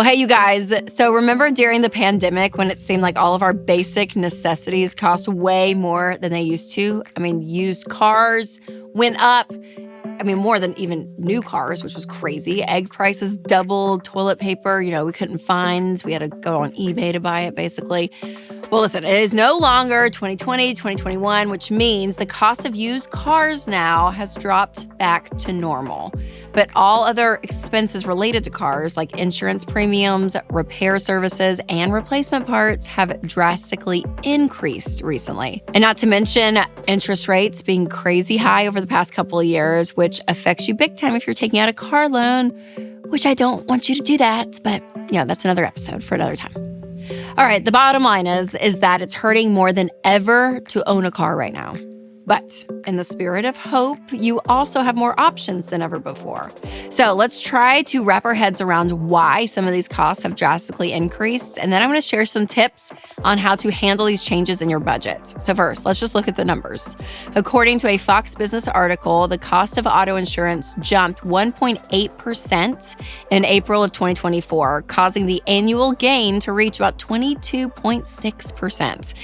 Well, hey, you guys. So remember during the pandemic when it seemed like all of our basic necessities cost way more than they used to? I mean, used cars went up. More than even new cars, which was crazy. Egg prices doubled, toilet paper, we couldn't find. We had to go on eBay to buy it, basically. Well, listen, it is no longer 2020, 2021, which means the cost of used cars now has dropped back to normal. But all other expenses related to cars, like insurance premiums, repair services, and replacement parts, have drastically increased recently. And not to mention interest rates being crazy high over the past couple of years, which affects you big time if you're taking out a car loan, which I don't want you to do that. But yeah, that's another episode for another time. All right, the bottom line is that it's hurting more than ever to own a car right now. But in the spirit of hope, you also have more options than ever before. So let's try to wrap our heads around why some of these costs have drastically increased. And then I'm going to share some tips on how to handle these changes in your budget. So first, let's just look at the numbers. According to a Fox Business article, the cost of auto insurance jumped 1.8% in April of 2024, causing the annual gain to reach about 22.6%.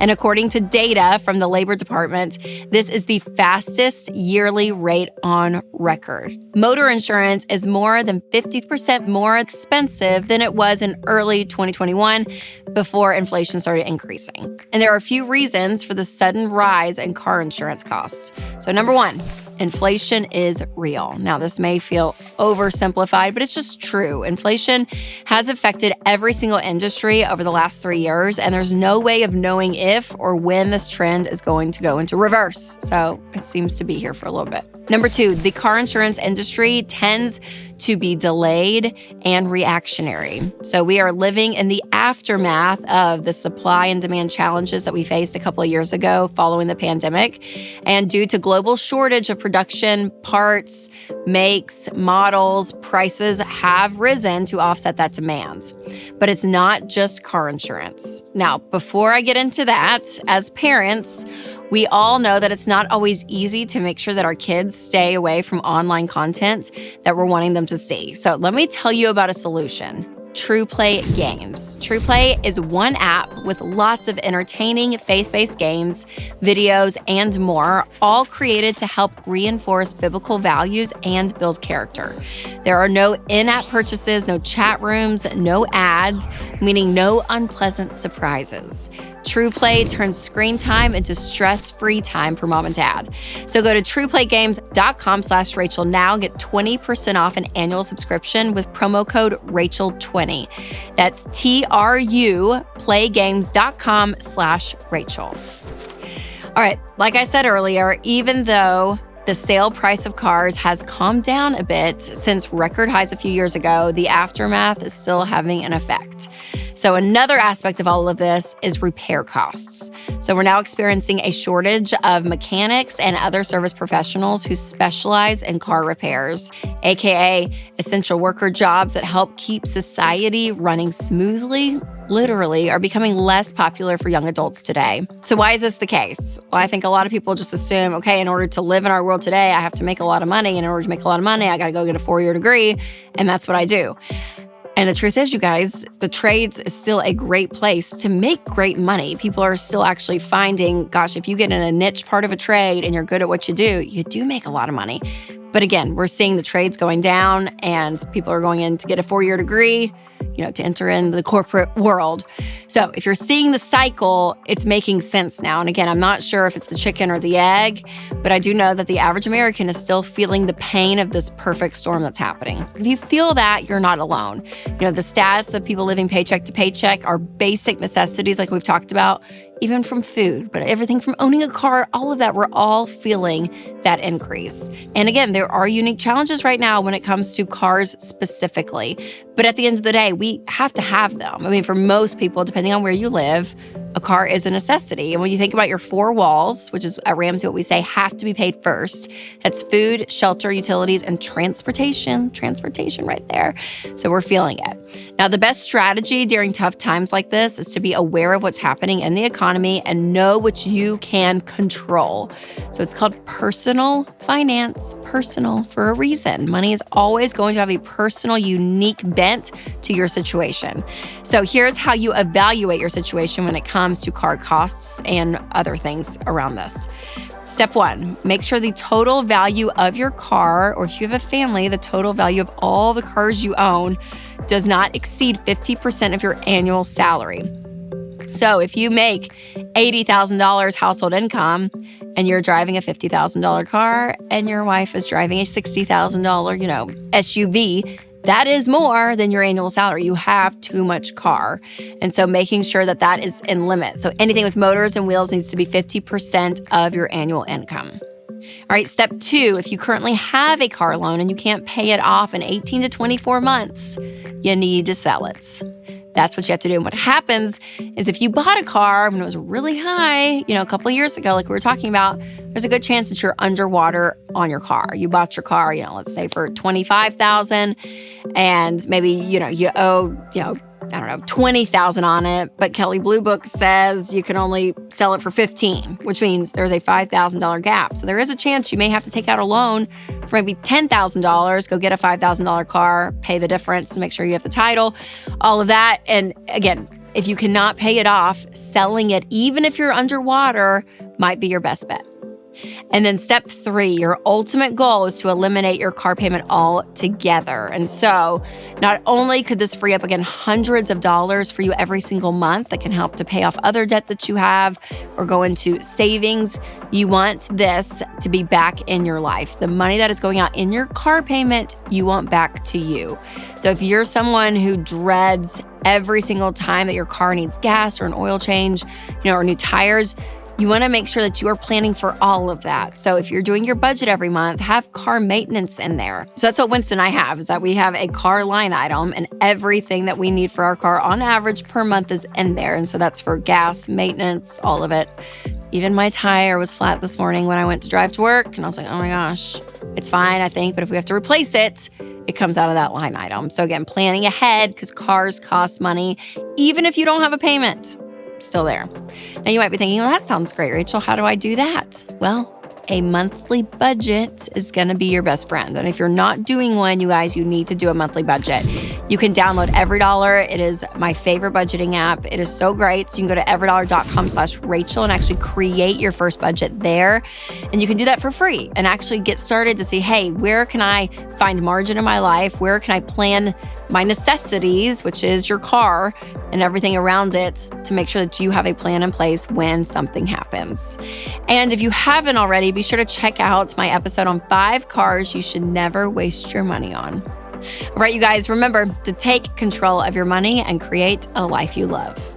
And according to data from the Labor Department, this is the fastest yearly rate on record. Motor insurance is more than 50% more expensive than it was in early 2021 before inflation started increasing. And there are a few reasons for the sudden rise in car insurance costs. So number one, inflation is real. Now, this may feel oversimplified, but it's just true. Inflation has affected every single industry over the last 3 years, and there's no way of knowing if or when this trend is going to go into reverse. So it seems to be here for a little bit. Number two, the car insurance industry tends to be delayed and reactionary. So we are living in the aftermath of the supply and demand challenges that we faced a couple of years ago following the pandemic. And due to global shortage of production, parts, makes, models, prices have risen to offset that demand. But it's not just car insurance. Now, before I get into that, as parents, we all know that it's not always easy to make sure that our kids stay away from online content that we're wanting them to see. So let me tell you about a solution. TruePlay Games. TruePlay is one app with lots of entertaining faith-based games, videos, and more, all created to help reinforce biblical values and build character. There are no in-app purchases, no chat rooms, no ads, meaning no unpleasant surprises. TruePlay turns screen time into stress-free time for mom and dad. So go to trueplaygames.com/Rachel now. Get 20% off an annual subscription with promo code Rachel20. That's trueplaygames.com/Rachel. All right, like I said earlier, even though the sale price of cars has calmed down a bit since record highs a few years ago, the aftermath is still having an effect. So another aspect of all of this is repair costs. So we're now experiencing a shortage of mechanics and other service professionals who specialize in car repairs, aka essential worker jobs that help keep society running smoothly, literally, are becoming less popular for young adults today. So why is this the case? Well, I think a lot of people just assume, okay, in order to live in our world today, I have to make a lot of money. And in order to make a lot of money, I got to go get a 4-year degree. And that's what I do. And the truth is, you guys, the trades is still a great place to make great money. People are still actually finding, gosh, if you get in a niche part of a trade and you're good at what you do make a lot of money. But again, we're seeing the trades going down and people are going in to get a 4-year degree, to enter in the corporate world. So if you're seeing the cycle, it's making sense now. And again, I'm not sure if it's the chicken or the egg, but I do know that the average American is still feeling the pain of this perfect storm that's happening. If you feel that, you're not alone. The stats of people living paycheck to paycheck are basic necessities like we've talked about, even from food, but everything from owning a car, all of that, we're all feeling that increase. And again, there are unique challenges right now when it comes to cars specifically. But at the end of the day, we have to have them. For most people, depending on where you live, a car is a necessity. And when you think about your 4 walls, which is at Ramsey what we say have to be paid first, that's food, shelter, utilities, and transportation. Transportation right there. So we're feeling it. Now, the best strategy during tough times like this is to be aware of what's happening in the economy and know what you can control. So it's called personal finance, personal for a reason. Money is always going to have a personal, unique bent to your situation. So here's how you evaluate your situation when it comes to car costs and other things around this. Step 1, make sure the total value of your car, or if you have a family, the total value of all the cars you own does not exceed 50% of your annual salary. So if you make $80,000 household income and you're driving a $50,000 car and your wife is driving a $60,000, SUV, that is more than your annual salary. You have too much car. And so making sure that that is in limit. So anything with motors and wheels needs to be 50% of your annual income. All right, step 2, if you currently have a car loan and you can't pay it off in 18 to 24 months, you need to sell it. That's what you have to do. And what happens is if you bought a car when it was really high, a couple of years ago, like we were talking about, there's a good chance that you're underwater on your car. You bought your car, let's say for $25,000, and maybe, you owe, $20,000 on it, but Kelley Blue Book says you can only sell it for $15,000, which means there's a $5,000 gap. So there is a chance you may have to take out a loan for maybe $10,000, go get a $5,000 car, pay the difference to make sure you have the title, all of that. And again, if you cannot pay it off, selling it, even if you're underwater, might be your best bet. And then step 3, your ultimate goal is to eliminate your car payment altogether. And so not only could this free up, again, hundreds of dollars for you every single month that can help to pay off other debt that you have or go into savings, you want this to be back in your life. The money that is going out in your car payment, you want back to you. So if you're someone who dreads every single time that your car needs gas or an oil change, or new tires, you want to make sure that you are planning for all of that. So if you're doing your budget every month, have car maintenance in there. So that's what Winston and I have, is that we have a car line item, and everything that we need for our car on average per month is in there. And so that's for gas, maintenance, all of it. Even my tire was flat this morning when I went to drive to work, and I was like, oh my gosh, it's fine, I think, but if we have to replace it, it comes out of that line item. So again, planning ahead, because cars cost money, even if you don't have a payment. Still there. Now you might be thinking, well, that sounds great, Rachel. How do I do that? Well, a monthly budget is going to be your best friend. And if you're not doing one, you guys, you need to do a monthly budget. You can download EveryDollar. It is my favorite budgeting app. It is so great. So you can go to everydollar.com/Rachel and actually create your first budget there. And you can do that for free and actually get started to see, hey, where can I find margin in my life? Where can I plan my necessities, which is your car and everything around it, to make sure that you have a plan in place when something happens. And if you haven't already, be sure to check out my episode on 5 cars you should never waste your money on. All right, you guys, remember to take control of your money and create a life you love.